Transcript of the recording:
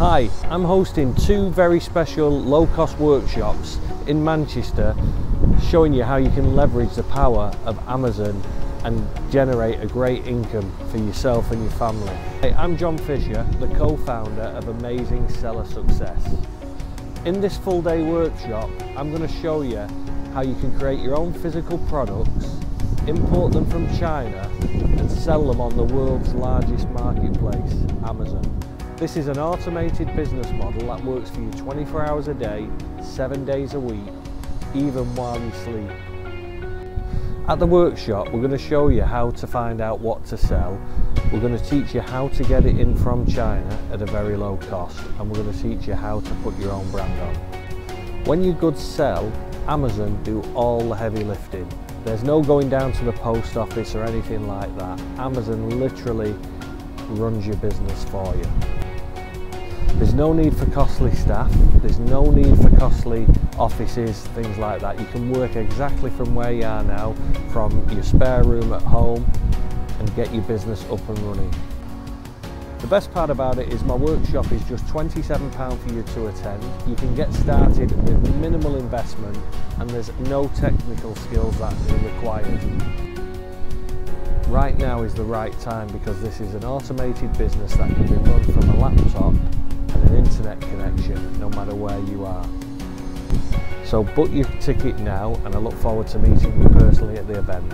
Hi, I'm hosting two very special low-cost workshops in Manchester, showing you how you can leverage the power of Amazon and generate a great income for yourself and your family. Hey, I'm John Fisher, the co-founder of Amazing Seller Success. In this full-day workshop, I'm going to show you how you can create your own physical products, import them from China and sell them on the world's largest marketplace, Amazon. This is an automated business model that works for you 24 hours a day, 7 days a week, even while you sleep. At the workshop, we're going to show you how to find out what to sell. We're going to teach you how to get it in from China at a very low cost, and we're going to teach you how to put your own brand on. When your goods sell, Amazon do all the heavy lifting. There's no going down to the post office or anything like that. Amazon literally runs your business for you. There's no need for costly staff, there's no need for costly offices, things like that. You can work exactly from where you are now, from your spare room at home, and get your business up and running. The best part about it is my workshop is just £27 for you to attend. You can get started with minimal investment and there's no technical skills that are required. Right now is the right time because this is an automated business that can be run from a laptop and an internet connection no matter where you are. So book your ticket now and I look forward to meeting you personally at the event.